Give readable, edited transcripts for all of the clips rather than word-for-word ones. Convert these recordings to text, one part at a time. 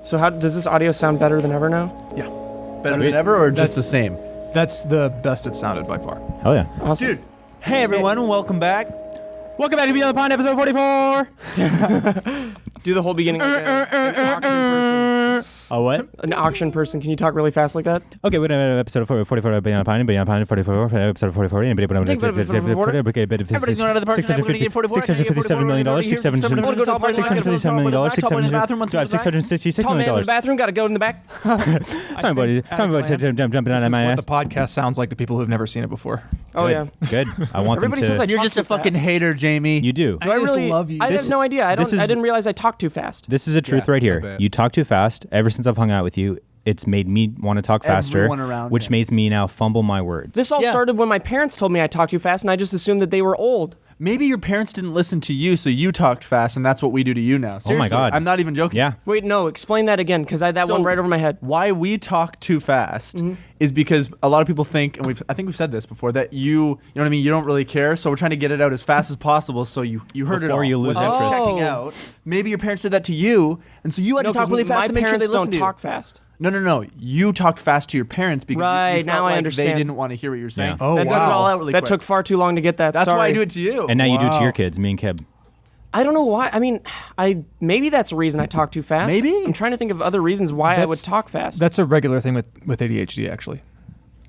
So how does this audio sound better than ever now? Yeah. Better than ever or just the same? That's the best it's sounded by far. Hell yeah. Awesome. Dude, hey everyone, welcome back. Welcome back to Beyond the Pond, episode 44. Do the whole beginning like an auction person. A what? An auction person. Can you talk really fast like that? Okay, we're at episode 44 Beyond the Pond, 44, episode 44. Anybody put Everybody's going out of the park tonight. We're going to get 44. $657 million. $657 million. $657 million. $666 Tall man in million. the bathroom. Got to go in the back. Tell me about jumping out of my What ass. the podcast sounds like to people who've never seen it before. Oh yeah. Good. I want them Everybody says I to. You're talk just a too fucking fast. hater, Jamie. You do. Do I just really love you. I This- have no idea. I this is- didn't realize I talk too fast. This is a truth Yeah, right I here. bet. You talk too fast. Ever since I've hung out with you, it's made me want to talk faster, Everyone around which him. makes me now fumble my words. This all Yeah. started when my parents told me I talk too fast, and I just assumed that they were old. Maybe your parents didn't listen to you, so you talked fast, and that's what we do to you now. Seriously, God. I'm not even joking. Yeah. Wait, no. Explain that again, because that So- went right over my head. Why we talk too fast is because a lot of people think, and I think we've said this before, that you know what I mean, you don't really care, so we're trying to get it out as fast as possible so you heard it Before all you lose without interest. checking out. Maybe your parents did that to you, and so you had No, to talk 'cause really fast my to make sure they parents listened don't to you. talk fast. No. You talked fast to your parents because you Right, felt now I like understand. they didn't want to hear what you were saying. Yeah. Oh, That took it wow. all out really That quick. took far too long to get that. That's Sorry. why I do it to you. And now you do it to Wow. your kids, me and Kib. I don't know why. I mean, maybe that's the reason I talk too fast. Maybe. I'm trying to think of other reasons why I would talk fast. That's a regular thing with ADHD, actually.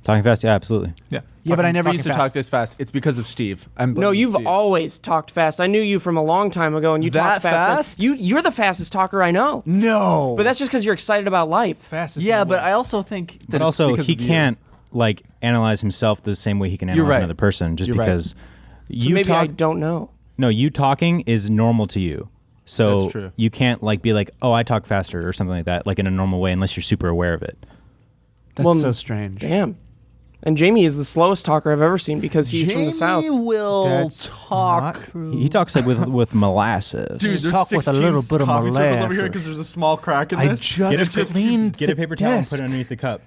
Talking fast? Yeah, absolutely. Yeah. Yeah, but I Talking- never talking used to fast. talk this fast. It's because of Steve. I'm No, blaming you've Steve. always talked fast. I knew you from a long time ago, and you That talked fast. fast? You're the fastest talker I know. No. But that's just because you're excited about life. Fast as yeah, the but I wind. also think that But it's also, because he of you. can't like analyze himself the same way he can You're analyze right. another person, just You're right. because So you maybe I talk. don't know. No, you talking is normal to you. So That's true. you can't like be like, oh, I talk faster or something like that, like in a normal way, unless you're super aware of it. That's Well, so strange. Damn. And Jamie is the slowest talker I've ever seen because he's from the south. Jamie will That's talk. not true. He talks like with molasses. Dude, there's Talk with a 16 little bit of coffee circles over here molasses. because there's a small crack in I this. just cleaned get a paper towel and desk. put it underneath the cup.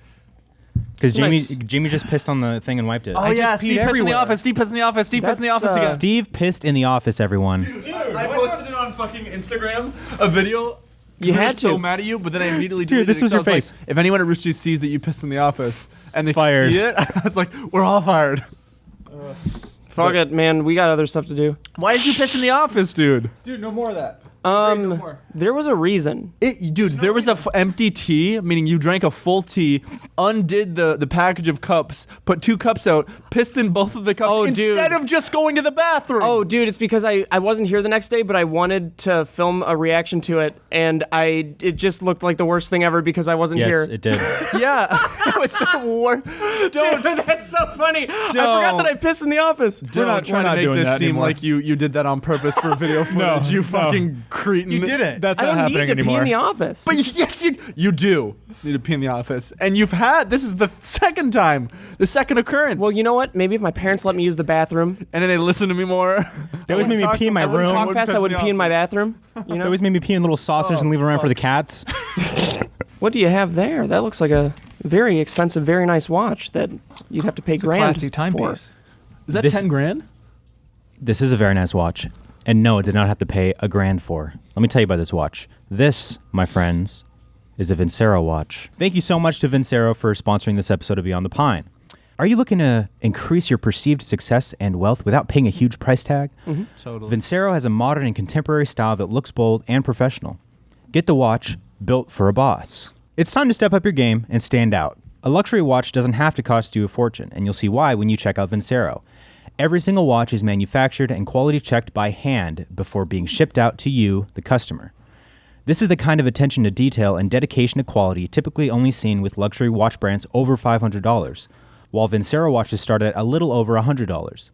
Because Nice. Jamie just pissed on the thing and wiped it. Oh yeah, just Steve peed pissed in the everywhere. office. Steve pissed in the office. Steve pissed in the That's, office again. Steve pissed in the office, everyone. I posted it on fucking Instagram, a video. You I had was so to. mad at you, but then I immediately Dude, deleted this it was 'cause your I was face. like, if anyone at Rooster sees that you pissed in the office and they Fired. see it, I was like, we're all fired. Fuck it, man. We got other stuff to do. Why did you piss in the office, dude? Dude, no more of that. There was a reason. Dude, there was a empty tea, meaning you drank a full tea, undid the package of cups, put 2 cups out, pissed in both of the cups Oh, dude. instead of just going to the bathroom. Oh, dude, it's because I wasn't here the next day, but I wanted to film a reaction to it, and it just looked like the worst thing ever because I wasn't Yes, here. it did. yeah, that was the worst. Dude, that's so funny. I forgot that I pissed in the office. Don't try to make this seem like you did that on purpose for video footage. You fucking cretin. You did it. That's I not don't happening need to anymore. pee in the office. But yes, you do need to pee in the office, and this is the second time, the second occurrence. Well, you know what? Maybe if my parents let me use the bathroom, and then they listen to me more. They always made me pee in my I wouldn't room. talk fast. I would pee in my bathroom. You They know? always made me pee in little saucers and leave it around for the cats. What do you have there? That looks like a very expensive, very nice watch that you'd have to pay It's a grand classy for. timepiece. Is that This- 10 grand? This is a very nice watch. And no, it did not have to pay $1,000 for. Let me tell you about this watch. This, my friends, is a Vincero watch. Thank you so much to Vincero for sponsoring this episode of Beyond the Pine. Are you looking to increase your perceived success and wealth without paying a huge price tag? Totally. Vincero has a modern and contemporary style that looks bold and professional. Get the watch built for a boss. It's time to step up your game and stand out. A luxury watch doesn't have to cost you a fortune, and you'll see why when you check out Vincero. Every single watch is manufactured and quality checked by hand before being shipped out to you, the customer. This is the kind of attention to detail and dedication to quality typically only seen with luxury watch brands over $500, while Vincero watches start at a little over $100.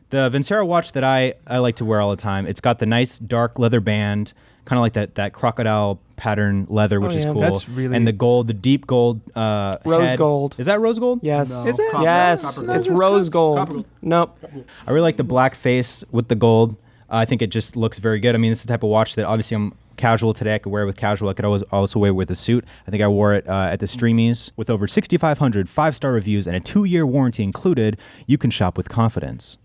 The Vincero watch that I like to wear all the time, it's got the nice dark leather band, kind of like that crocodile pattern leather, which is yeah. cool. That's really- And the gold, the deep gold Rose head. gold. Is that rose gold? Yes. No. Is it? Copper. Yes. Copper gold. It's rose gold. Nope. I really like the black face with the gold. I think it just looks very good. I mean, this is the type of watch that obviously I'm casual today. I could wear it with casual. I could always also wear it with a suit. I think I wore it at the Streamies. With over 6,500 5-star reviews and a 2-year warranty included, you can shop with confidence.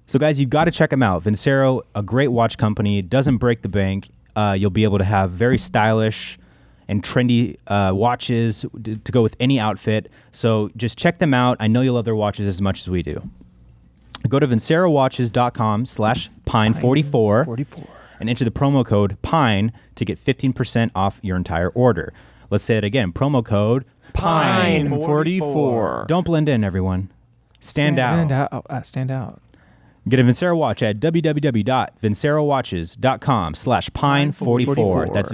So guys, you've got to check them out. Vincero, a great watch company, doesn't break the bank. You'll be able to have very stylish and trendy watches to go with any outfit. So just check them out. I know you'll love their watches as much as we do. Go to vincerawatches.com/pine44 and enter the promo code PINE to get 15% off your entire order. Let's say it again. Promo code Pine44. Don't blend in, everyone. Stand out. Stand out. Get a Vincero watch at www.vincerowatches.com/pine44. That's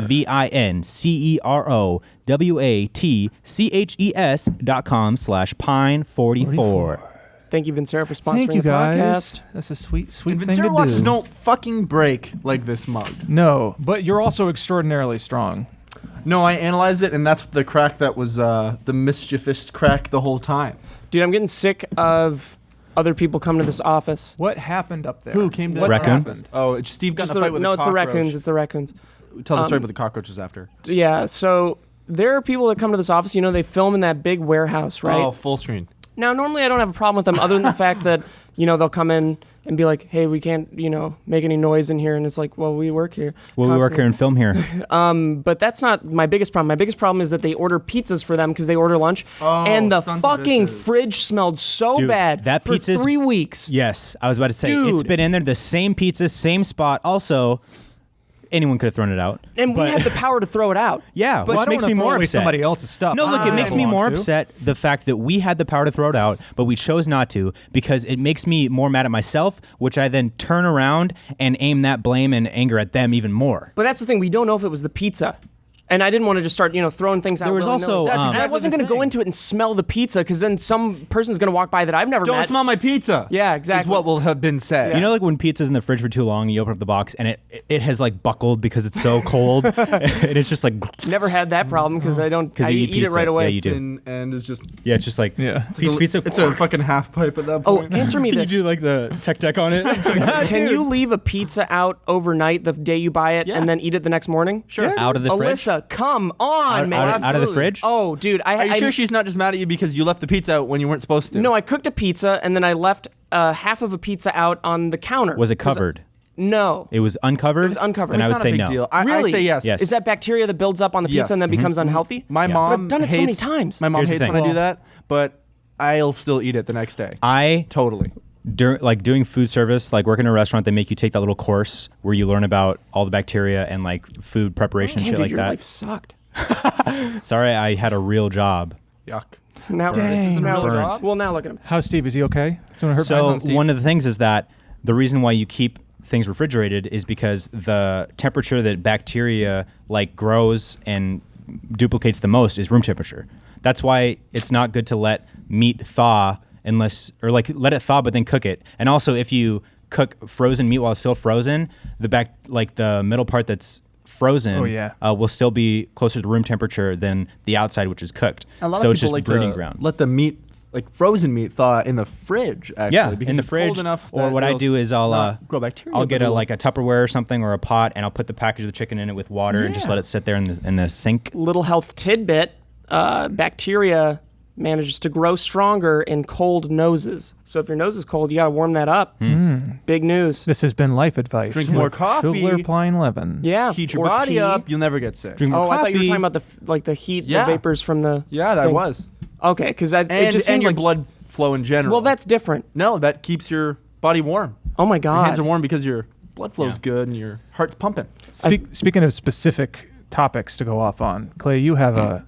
VINCEROWATCHES.com/pine44. Thank you, Vincero, for sponsoring Thank you, the guys. podcast. That's a sweet And thing to Vincero watches do. don't fucking break like this mug. No, but you're also extraordinarily strong. No, I analyzed it, and that's the crack that was the mischievous crack the whole time. Dude, I'm getting sick of other people coming to this office. What happened up there? Who came to What Raccoon? happened? Oh, Steve got Just in a fight with no, a it's the cockroach. raccoons. It's the raccoons. Tell the story about the cockroaches after. Yeah, so there are people that come to this office. They film in that big warehouse, right? Oh, full screen. Now, normally I don't have a problem with them other than the fact that, they'll come in and be like, hey, we can't, make any noise in here. And it's like, well, we work here. Well, we work here and film here. But that's not my biggest problem. My biggest problem is that they order pizzas for them because they order lunch. Oh, and the sons of fucking bitches. fridge smelled so Dude, bad that for pizza's- 3 weeks. Yes, I was about to say, it's Dude. been in there, the same pizza, same spot. Also, anyone could have thrown it out. And we But- have the power to throw it out. Yeah, Well, I which don't makes wanna me throw more away upset. somebody else's stuff. No, look, it I makes me don't more want to. upset the fact that we had the power to throw it out, but we chose not to because it makes me more mad at myself, which I then turn around and aim that blame and anger at them even more. But that's the thing. We don't know if it was the pizza. And I didn't want to just start, throwing things out. There was willy-nilly. also, That's um, exactly I wasn't the going to go thing. into it and smell the pizza because then some person's going to walk by that I've never Don't met. smell my pizza. Yeah, exactly. Is what will have been said. You know, like when pizza's in the fridge for too long, and you open up the box and it has like buckled because it's so cold, and it's just like Never had that problem because I don't. 'Cause I you eat eat it right pizza. away. Yeah, you do. And it's just yeah, it's just like Yeah. piece of pizza. It's a fucking half pipe at that Oh, point. answer me you this. do like the tech on it. Can you leave a pizza out overnight the day you buy it Yeah. and then eat it the next morning? Sure. Out of the fridge? Alyssa, come on, man. Out of the Absolutely. fridge? Oh, dude. Are you sure she's not just mad at you because you left the pizza out when you weren't supposed to? No, I cooked a pizza and then I left half of a pizza out on the counter. Was it covered? No. It was uncovered? It was uncovered. Then It's I would not a say big no. deal. I Really? say yes. Yes. Is that bacteria that builds up on the pizza Yes. and then becomes unhealthy? My Yeah. mom But I've done it so many hates- times. My mom Here's the hates thing. when I do Well- that, but I'll still eat it the next day. I Totally. doing food service, like working in a restaurant, they make you take that little course where you learn about all the bacteria and like food preparation and Damn, shit dude, like your that. life sucked. Sorry, I had a real job. Yuck. Now, Dang, now burnt. look, well, now look at him. How's Steve? Is he okay? Someone hurt So on Steve? one of the things is that the reason why you keep things refrigerated is because the temperature that bacteria like grows and duplicates the most is room temperature. That's why it's not good to let meat thaw let it thaw but then cook it. And also if you cook frozen meat while it's still frozen, the middle part that's frozen Oh, yeah. will still be closer to room temperature than the outside, which is cooked. A lot So of it's people just like breeding to ground. let the meat, like frozen meat, thaw in the fridge. Actually, Yeah, because in the it's cold fridge. enough Or that what I it'll do is I'll not grow bacteria. I'll get but it'll- a Tupperware or something or a pot, and I'll put the package of the chicken in it with water and just Yeah. let it sit there in the sink. Little health tidbit: bacteria manages to grow stronger in cold noses. So if your nose is cold, you gotta warm that up. Big news. This has been Life Advice. Drink more with coffee. Sugar Pine Levin. Yeah. heat your or body tea. up. You'll never get sick. Drink more Oh, I thought you were coffee. talking about the heat, Yeah. the vapors from the. Yeah, that thing. was. Okay, because it And, just seemed your like blood flow in general. Well, that's different. no, that keeps your body warm. Oh my Your god. hands are warm because your blood flow's Yeah. good and your heart's pumping. Speaking of specific topics to go off on, Clay, you have a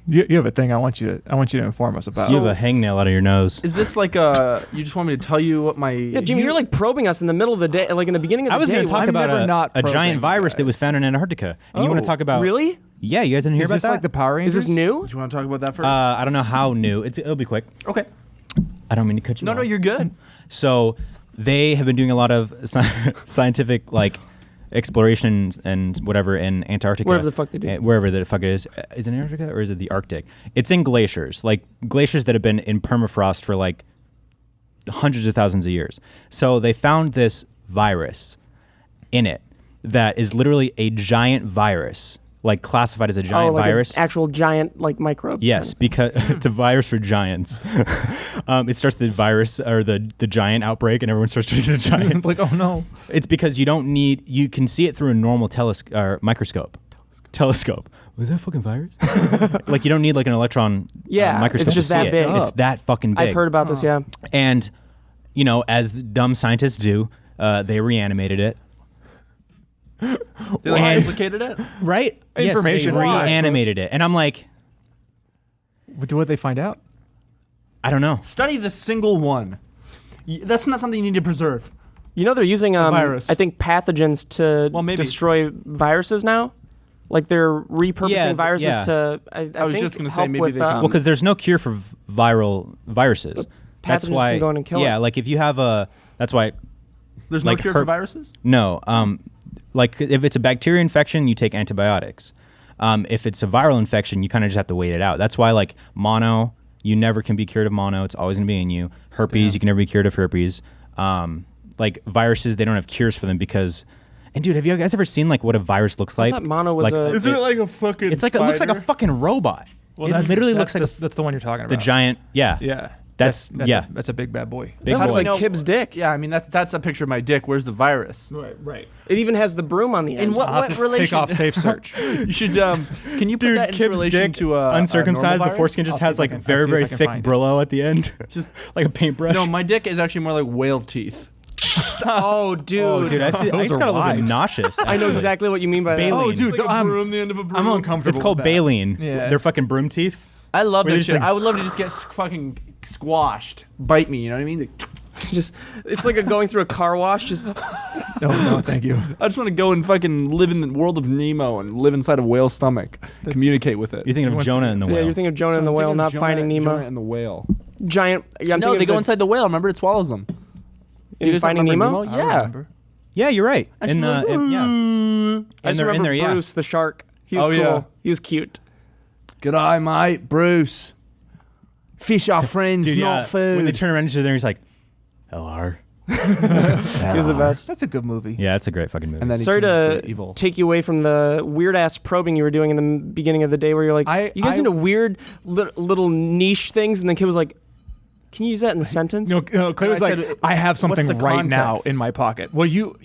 you have a thing I want you to inform us about. You have a hangnail out of your nose. Is this like you just want me to tell you what my? Yeah, Jimmy, you're like probing us in the middle of the day, like in the beginning of the I was day. going to talk I'm about never not a probing giant you virus that was guys. found in Antarctica, and you want to talk about? Really? Yeah, you guys didn't hear Is about this that? like the Power Rangers? Is this new? Do you want to talk about that first? I don't know how new. It'll be quick. okay. I don't mean to cut you. No, off. you're good. So they have been doing a lot of scientific exploration and whatever in Antarctica. Wherever the fuck they do. Wherever the fuck it is. Is it Antarctica or is it the Arctic? It's in glaciers, like glaciers that have been in permafrost for like hundreds of thousands of years. So they found this virus in it that is literally a giant virus like classified as a giant like virus. an actual giant like microbe. Yes, because it's a virus for giants. It starts the virus or the giant outbreak, and everyone starts turning into giants. It's like, oh no. It's because you can see it through a normal microscope. Telescope. Was that a fucking virus? Like you don't need like an electron microscope. It's just to see that it. big. It's that fucking big. I've heard about this. Yeah. And as the dumb scientists do, they reanimated it. They like duplicated it? Right? Information. Yes, they reanimated it. And I'm like, What they find out? I don't know. Study the single one. That's not something you need to preserve. They're using virus. I think pathogens to Maybe. destroy viruses now. Like they're repurposing viruses to. I was think just gonna say help maybe with, they can- Well, because there's no cure for viral viruses. That's pathogens why. can go in and kill yeah, it. like if you have that's why. There's no Like cure for viruses? No. Like if it's a bacteria infection, you take antibiotics. If it's a viral infection, you kind of just have to wait it out. That's why like mono, you never can be cured of mono. It's always going to be in you. Herpes, you can never be cured of herpes. Like viruses, they don't have cures for them because. And dude, have you guys ever seen like what a virus looks like? I thought mono was a. Isn't it like a fucking It's like it looks like a fucking robot. Well, it literally looks like that's the one you're talking the about. giant. Yeah. Yeah. That's that's a big bad boy. Big It looks boy. like Kib's dick. Yeah, I mean that's a picture of my dick. Where's the virus? Right. It even has the broom on the end. In what relation? Take off safe search. You should. Can you put Dude, that into Kib's relation dick, to a uncircumcised. a The foreskin just has like very, very thick Brillo at the end, just like a paintbrush. No, my dick is actually more like whale teeth. Oh, dude. dude, I just Those got a are little bit wide. nauseous. I know actually. exactly what you mean by that. Baleen. Oh, dude, Like a I'm broom, the end of a broom. uncomfortable. It's called with that. baleen. Yeah. They're fucking broom teeth. I love Where that they shit. just, like- I would love to just get fucking squashed. Bite me, you know what I mean? It's like going through a car wash. Just No, thank you. I just want to go and fucking live in the world of Nemo and live inside a whale's stomach. Communicate with it. You're thinking of wants Jonah to- and the yeah, whale. you're thinking of Jonah and the whale, not Finding Nemo. Jonah and the whale. Giant. Yeah, I'm No, thinking they of go the- inside the whale. Remember, it swallows them. Do you in guys Finding remember Nemo. I Yeah. remember. Yeah, you're right. I just like, yeah. I And just they're in remember there, yeah. Bruce the shark. He was Oh, cool. yeah. He was cute. Good eye, mate. Bruce. Fish are friends, Dude, not food. when they turn around to each other, he's like, "Hello." He was the best. That's a good movie. Yeah, it's a great fucking movie. And then he Sorry turns to evil. take you away from the weird ass probing you were doing in the beginning of the day, where you're like, you guys into weird little niche things, and then Kid was like, "Can you use that in the sentence?" No, Clay was I like, said, I have something what's the right now context? in my pocket. Well, you're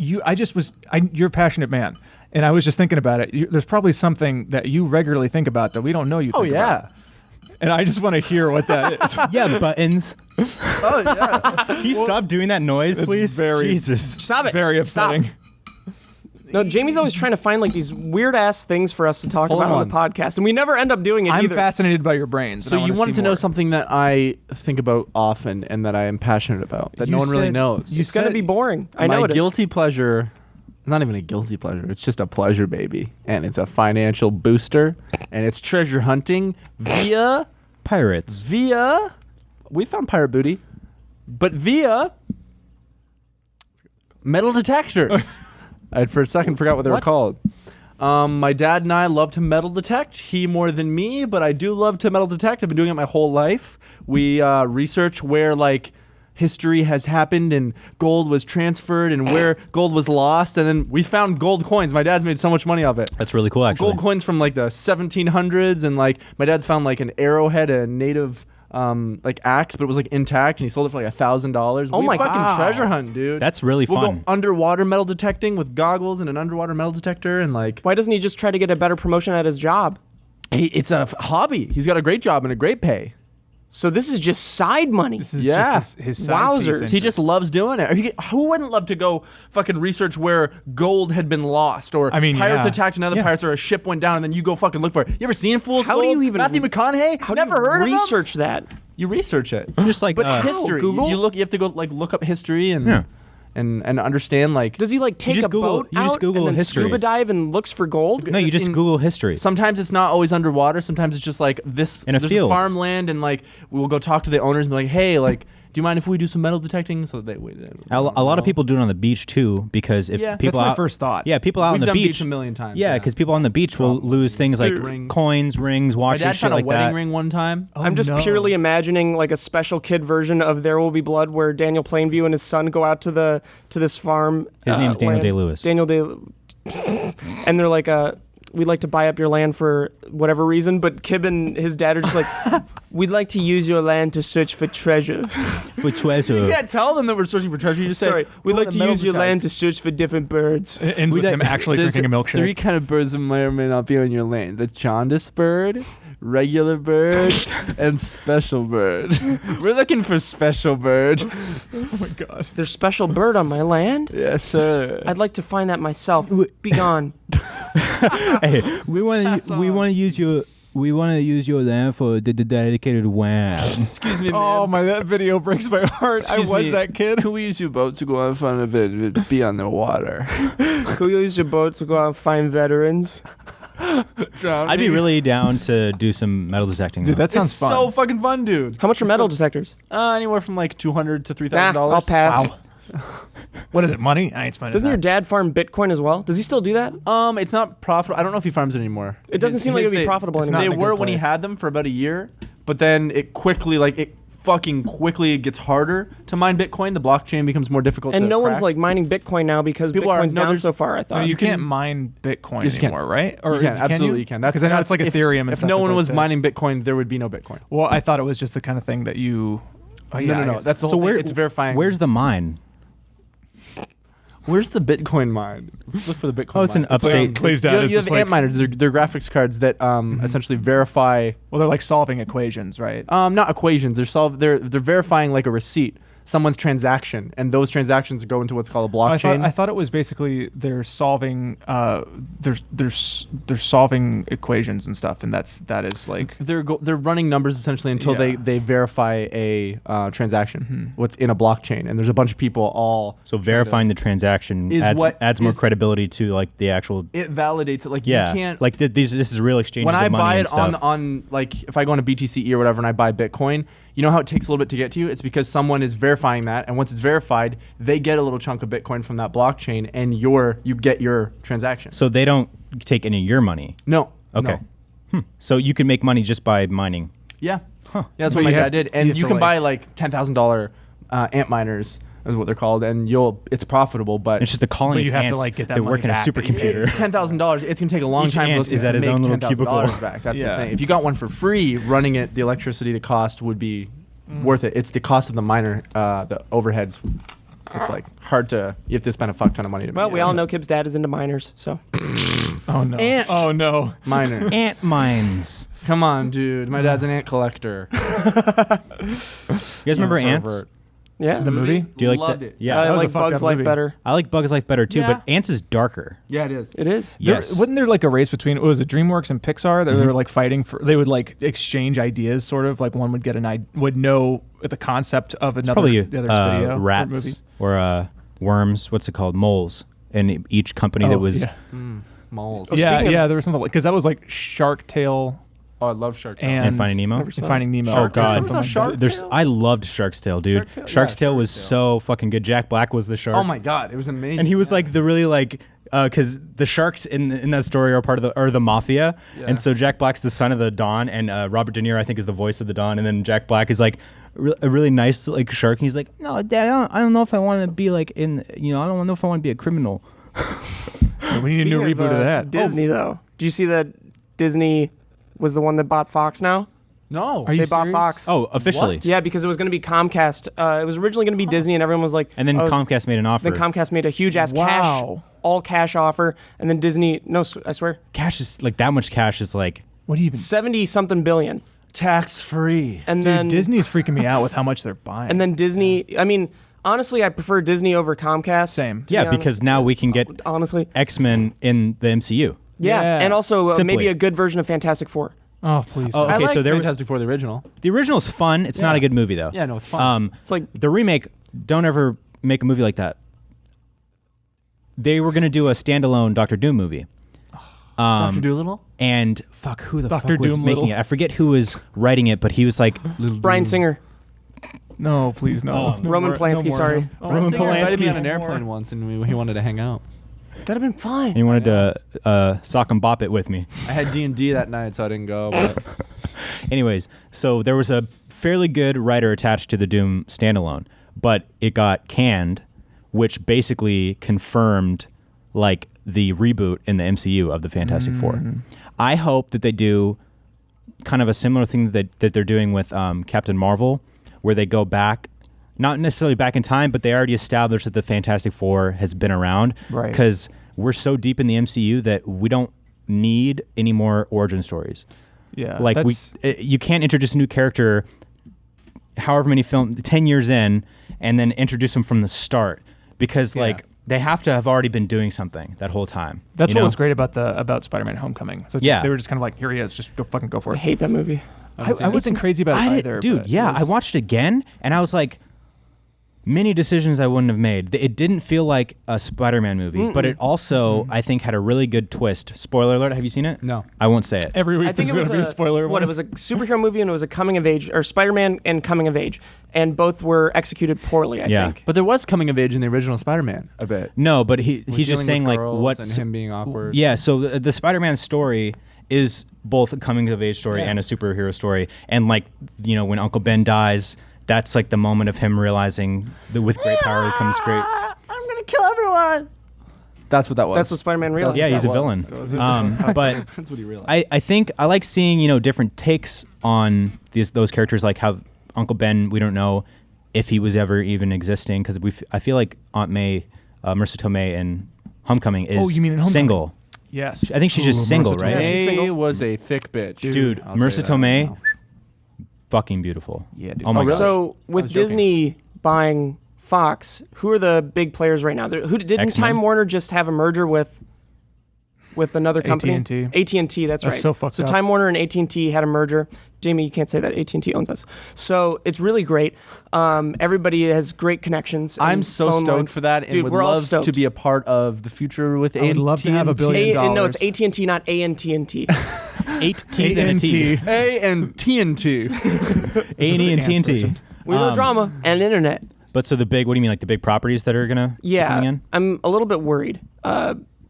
a passionate man, and I was just thinking about it. There's probably something that you regularly think about that we don't know you Oh, think yeah. about. And I just want to hear what that is. yeah, buttons. Oh, yeah. Can you stop doing that noise, It's please? very- Jesus. Stop it. Very Stop. upsetting. No, Jamie's always trying to find like these weird ass things for us to talk Hold about on on. the podcast, and we never end up doing it I'm either. fascinated by your brains. So and I you wanna wanted see to know more. something that I think about often and that I am passionate about that no You one really said- knows. It's gonna be boring. I know My it is. guilty pleasure, not even a guilty pleasure, it's just a pleasure, baby. And it's a financial booster. And it's treasure hunting via, Pirates. we found pirate booty, but via metal detectors. I for a second forgot what they were called. My dad and I love to metal detect. He more than me, but I do love to metal detect. I've been doing it my whole life. We research where like history has happened and gold was transferred and where gold was lost, and then we found gold coins. My dad's made so much money off it. That's really cool, actually. Gold coins from like the 1700s, and like my dad's found like an arrowhead, a native like axe, but it was like intact, and he sold it for like $1,000. Oh my fucking God. treasure hunt, dude. That's really We'll fun. go underwater metal detecting with goggles and an underwater metal detector, and like Why doesn't he just try to get a better promotion at his job? it's a hobby. He's got a great job and a great pay. So this is just side money. This is Yeah. just his side Wowzers. piece He just loves doing it. Who wouldn't love to go fucking research where gold had been lost, or I mean, pirates yeah. attacked another Yeah. pirates, or a ship went down, and then you go fucking look for it. You ever seen Fool's How do Gold? you even- Matthew McConaughey? How Never do you heard of him? research that? You research it. I'm just like, But history, Google? You have to go like look up history and Yeah. and understand like. Does he like take just a Google- boat you just out Google and then history. scuba dive and looks for gold? no, you just in- Google history. Sometimes it's not always underwater. Sometimes it's just like this. In a there's field. farmland, and like we'll go talk to the owners and be like, hey, like, do you mind if we do some metal detecting? So they A lot of people do it on the beach too, because if Yeah. people That's my out, first thought. yeah, people out We've on the done beach, a million times. yeah, because people on the beach will lose things like Dude. coins, rings, my watches, dad shit found a like wedding that. ring one time. I'm just no. purely imagining like a special kid version of There Will Be Blood, where Daniel Plainview and his son go out to this farm. His name's Daniel land. Day-Lewis. Daniel Day, and they're like we'd like to buy up your land for whatever reason, but Kib and his dad are just like, we'd like to use your land to search for treasure. For treasure. You can't tell them that we're searching for treasure. You just say, Sorry, we'd like to use your land to. to search for different birds. It ends with him actually drinking a milkshake. 3 kind of birds that may or may not be on your lane: the jaundice bird, regular bird, and special bird. We're looking for special bird. Oh my god. There's special bird on my land? Yes, sir. I'd like to find that myself. Be gone. Hey, we want to use your land for the dedicated WAM. Excuse me, Oh ma'am. that video breaks my heart. Excuse I was me, that kid. Can we use your boat to go out in front of it, be on the water? Could you use your boat to go out and find veterans? I'd be really down to do some metal detecting. Dude, though. that sounds It's fun. so fucking fun, dude. How much are metal detectors? Anywhere from like $200 to $3,000. I'll pass. Wow. What is it? Money? I ain't spending Doesn't your that. dad farm Bitcoin as well? Does he still do that? It's not profitable. I don't know if he farms it anymore. It doesn't seem like it would be profitable it's anymore. not They in a good were when he place. had them for about a year, but then it fucking quickly gets harder to mine Bitcoin. The blockchain becomes more difficult to And no one's crack. like mining Bitcoin now because People are- Bitcoin's no, down there's- so far, I No, thought. you can't mine Bitcoin Yes, you can. anymore, right? Or you can, absolutely you can. That's because I know it's like if, Ethereum and if stuff. no is one like was that. mining Bitcoin, there would be no Bitcoin. Well, I thought it was just the kind of thing that you. Oh, yeah, I no. guess. That's the So whole where- thing. It's verifying. Where's the mine? Where's the Bitcoin mine? Let's look for the Bitcoin Oh, it's mine. an upstate. Clay's dad You have, is you have just like. ant miners. They're graphics cards that essentially verify. Well, they're like solving equations, right? Not equations. They're verifying like a receipt, someone's transaction, and those transactions go into what's called a blockchain. I thought it was basically they're solving they're solving equations and stuff, and that is like They're running numbers essentially until Yeah. they verify a transaction, what's in a blockchain, and there's a bunch of people all. So verifying the transaction Is what adds more is- credibility to like the actual. It validates it. Like Yeah, you can't. like this is real exchanges When I of money buy and it on stuff. like if I go on a BTC or whatever and I buy Bitcoin, you know how it takes a little bit to get to you? It's because someone is verifying that, and once it's verified, they get a little chunk of Bitcoin from that blockchain, and you get your transaction. So they don't take any of your money. No. Okay. No. So you can make money just by mining. Yeah. Huh. Yeah, that's But what my you dad have to- did, you and have you to, can like- buy like $10,000 ant miners, is what they're called, and it's profitable, but It's just the colony But you of have to, ants like, get that that money work in a back. supercomputer. $10,000. It's gonna take a long Each time for ant those is things at to his make own little $10,000 cubicle. back. That's Yeah. the thing. If you got one for free, running it, the electricity, the cost would be worth it. It's the cost of the miner, the overheads. It's like hard to. You have to spend a fuck ton of money to. Well, make we it. all know Kib's dad is into miners, so. oh no, Ant. oh no. Miner. Ant mines. Come on, dude. My dad's an ant collector. You guys remember ants? Pervert. Yeah. The movie? Do you like Loved that? it. Yeah, I that was a like fucked Bugs up Life movie. better. I like Bugs Life better too, Yeah. but Ants is darker. Yeah, it is. It is. Yes. Wasn't there like a race between was it DreamWorks and Pixar that they were like fighting for? They would like exchange ideas, sort of like one would get would know the concept of another Probably the other's video or movie. rats or worms. What's it called? Moles. And each company that was. yeah. Moles. Oh, yeah, speaking of- yeah, there was something like because that was like Shark Tale Oh, I love Shark Tank. and Finding Nemo? Never saw And Finding Nemo. Shark or Tale. something Never saw like Shark that. There's. Tale? I loved Shark's Tale, dude. Shark Tale? Shark's Yeah, Tale Shark's was Tale. so fucking good. Jack Black was the shark. Oh my god, it was amazing. And he was like the really like because the sharks in that story are part of the mafia, Yeah. and so Jack Black's the son of the Don, and Robert De Niro I think is the voice of the Don, and then Jack Black is like a really nice like shark, and he's like, no, Dad, I don't know if I want to be like I don't know if I want to be a criminal. We need a new Speaking reboot of that. Disney, though. Do you see that Disney was the one that bought Fox now? no. Are you They bought serious? Fox. Oh, officially. Yeah, because it was going to be Comcast. It was originally going to be Disney, and everyone was like... And then oh, Comcast made an offer. Then Comcast made a huge-ass Wow. all cash offer, and then Disney... No, I swear. Cash is like that much cash is like What do you even? 70-something billion. Tax free. And Dude, then Disney's freaking me out with how much they're buying. And then Disney... I mean, honestly, I prefer Disney over Comcast. Same. to be yeah honest. because now we can get Honestly. X-Men in the MCU. Yeah, Yeah. and also Simply. maybe a good version of Fantastic Four. oh please. Oh, God. I okay, like so there was Fantastic Four, the original. the original's fun. It's not Yeah. a good movie though. Yeah, no, it's fun. It's like... The remake, don't ever make a movie like that. They were gonna do a standalone Doctor Doom movie. Dr. Doolittle? And fuck, who the Dr. fuck was Doom making Little. it? I forget who was writing it, but he was like, Brian Singer. No, please no. No Roman more- Polanski, no more sorry. him. Oh, Roman Singer invited me Polanski. on an airplane once, and he wanted to hang out. That'd have been fine. and he wanted to sock and bop it with me. I had D&D that night, so I didn't go. But Anyways, so there was a fairly good writer attached to the Doom standalone, but it got canned, which basically confirmed like the reboot in the MCU of the Fantastic Four. I hope that they do kind of a similar thing that they're doing with Captain Marvel, where they go back, not necessarily back in time, but they already established that the Fantastic Four has been around. Right. Because we're so deep in the MCU that we don't need any more origin stories. Yeah. Like you can't introduce a new character however many 10 years in and then introduce them from the start, because like they have to have already been doing something that whole time. That's what was great about Spider-Man Homecoming. So Yeah. They were just kind of like, here he is, just go go for I it. hate that movie. I wasn't crazy about it either. Dude, but yeah. it was- I watched it again and I was like, many decisions I wouldn't have made. It didn't feel like a Spider-Man movie, but it also, I think, had a really good twist. Spoiler alert, have you seen it? No. I won't say it. Every week I think there's it was going to be a spoiler. What, it was a superhero movie and it was a coming of age, or Spider-Man and coming of age, and both were executed poorly, I Yeah. think. But there was coming of age in the original Spider-Man a bit. No, but he's just Dealing with saying like girls what's and him being awkward. Yeah, so the Spider-Man story is both a coming of age story and a superhero story, and like when Uncle Ben dies, that's like the moment of him realizing that with great power comes great. I'm gonna kill everyone. That's what that was. That's what Spider-Man realized. Yeah, he's a was. villain. But That's what he realized. I think I like seeing different takes on those characters, like how Uncle Ben, we don't know if he was ever even existing, because I feel like Aunt May, Marissa Tomei in Homecoming is you mean in Homecoming? single. Yes. I think she's just single, Marissa right? Tomei. Yeah, she's May single. was a thick bitch. Dude, I'll tell Marissa you that Tomei, right now. fucking beautiful. Yeah, dude. Oh my Oh, really? god. So with was joking. Disney buying Fox, who are the big players right now? Who didn't X-Men? Time Warner just have a merger with another company? AT&T. AT&T, that's right. So fucked up. Time Warner and AT&T had a merger. Jamie, you can't say that. AT&T owns us. So it's really great. Everybody has great connections. I'm and so phone stoked lines. for that, and Dude, would we're all love stoked. to be a part of the future with I would love to have $1 billion. No, it's AT&T, not ANT&T. 8 T's and a T. A and TNT. A&E and TNT. We know drama and internet. But so what do you mean, like the big properties that are gonna be coming Yeah, in? I'm a little bit worried.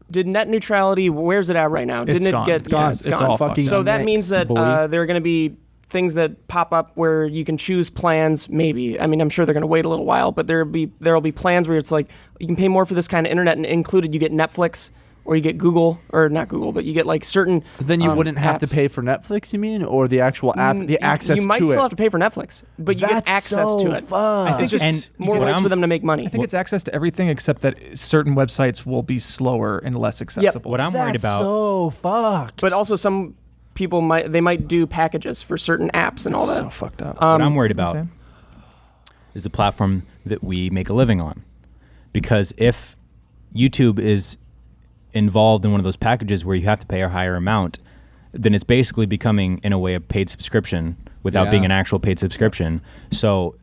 Did net neutrality? Where's it at right now? Didn't gone. it get? It's gone. Yeah, It's gone. all fucked So up. that means that boy. there are going to be things that pop up where you can choose plans. Maybe. I mean, I'm sure they're going to wait a little while, but there'll be plans where it's like you can pay more for this kind of internet, and included you get Netflix or you get Google, or not Google, but you get like certain. But then you wouldn't have to apps. pay for Netflix, you mean, or the actual app, the access You might to it. still have to pay for Netflix, but you get That's access so to it. fun. It's just And more what ways I'm- for them to make money. I think it's access to everything except that certain websites will be slower and less accessible. What I'm worried That's about. so fucked. But also some people might do packages for certain apps and all that. So fucked up. What I'm worried about Sam? is the platform that we make a living on. Because if YouTube is involved in one of those packages where you have to pay a higher amount, then it's basically becoming, in a way, a paid subscription without being an actual paid subscription. So,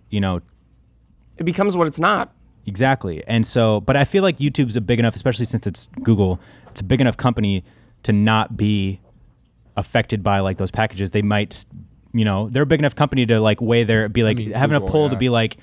It becomes what it's not. exactly. And so, but I feel like YouTube's a big enough, especially since it's Google, it's a big enough company to not be affected by like those packages. They might, they're a big enough company to like weigh their, be like, have enough Google, pull to yeah. be like,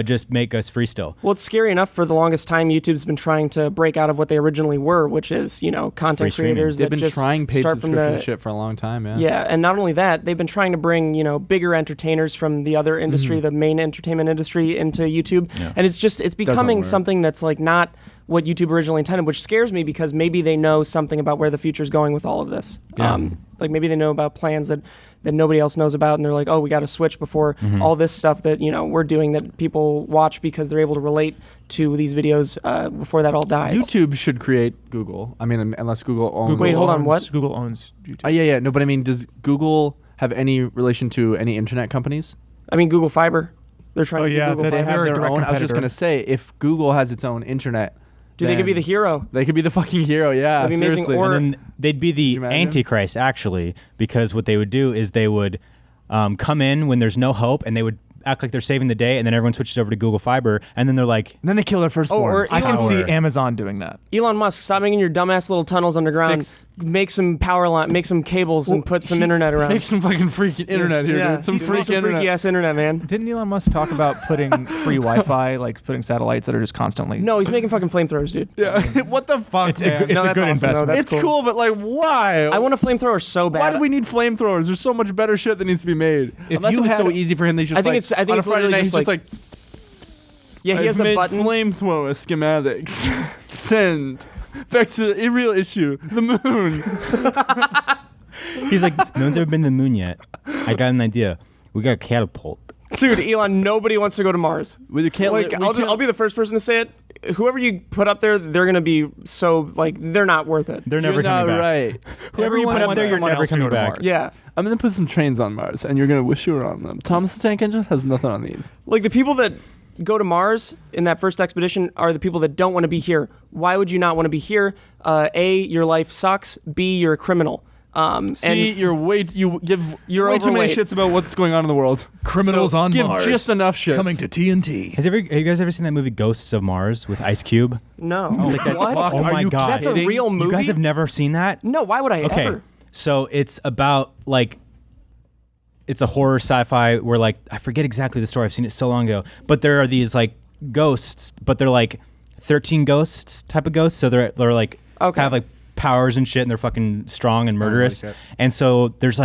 just make us free still. Well, it's scary enough. For the longest time, YouTube's been trying to break out of what they originally were, which is, content Free streaming. creators They've that been just trying paid start from subscription the shit for a long time, yeah. Yeah, and not only that, they've been trying to bring, bigger entertainers from the other industry, the main entertainment industry, into YouTube. Yeah. And it's becoming work. something that's like not what YouTube originally intended, which scares me because maybe they know something about where the future's going with all of this. Yeah. Like maybe they know about plans that nobody else knows about, and they're like, oh, we got to switch before all this stuff that, we're doing that people watch because they're able to relate to these videos before that all dies. YouTube should create Google. I mean, unless Google owns. Wait, hold on, what? Google owns YouTube. Yeah. No, but I mean, does Google have any relation to any internet companies? I mean, Google Fiber. They're trying to do Google that's They Fiber. have They're a their direct own. I was just competitor. gonna say, if Google has its own internet, Dude, they could be the then hero. They could be the fucking hero. Yeah, That'd be amazing. seriously. Or- And then they'd be the you imagine? Antichrist, actually, because what they would do is they would come in when there's no hope, and they would act like they're saving the day, and then everyone switches over to Google Fiber, and then they're like, And then they kill their firstborn. or I can Power. see Amazon doing that. Elon Musk, stop making your dumbass little tunnels underground. Fix- Make some power line, make some cables, and put some internet around. Make some fucking freaking internet here, Yeah, dude. Some dude, freak make some internet. freaky ass internet, man. Didn't Elon Musk talk about putting free Wi-Fi, like putting satellites that are just constantly? No, he's making fucking flamethrowers, dude. Yeah. What the fuck, It's man? a, it's No, a that's good awesome. No, investment. that's It's cool, but like, why? I want a flamethrower so bad. Why do we need flamethrowers? There's so much better shit that needs to be made. If Unless you it was had- so easy for him, they just I think like, it's- I think on it's a Friday literally night, just he's just like- like, Yeah, he has a made button. flamethrower schematics. Send. Back to the real issue, the moon. He's like, no one's ever been to the moon yet. I got an idea. We got a catapult. Dude, Elon, nobody wants to go to Mars. I'll be the first person to say it. Whoever you put up there, they're gonna be so they're not worth it. They're never You're coming not back. right. Whoever you put up there, you're never coming back. Yeah, I'm gonna put some trains on Mars, and you're gonna wish you were on them. Thomas the Tank Engine has nothing on these. like the people that go to Mars in that first expedition are the people that don't want to be here. Why would you not want to be here? A, your life sucks. B, you're a criminal. See, and you give You're way too many overweight. shits about what's going on in the world. Criminals on Give Mars. just enough shits. Coming to TNT. Have you guys ever seen that movie Ghosts of Mars with Ice Cube? no, It's like that- what? fuck. Oh Are my you god, That's a real movie. You guys have never seen that? No, why would I Okay, ever? so it's about it's a horror sci-fi where I forget exactly the story. I've seen it so long ago, but there are these ghosts, but they're 13 ghosts type of ghosts. So they're Okay. have powers and shit, and they're fucking strong and murderous. shit. And so there's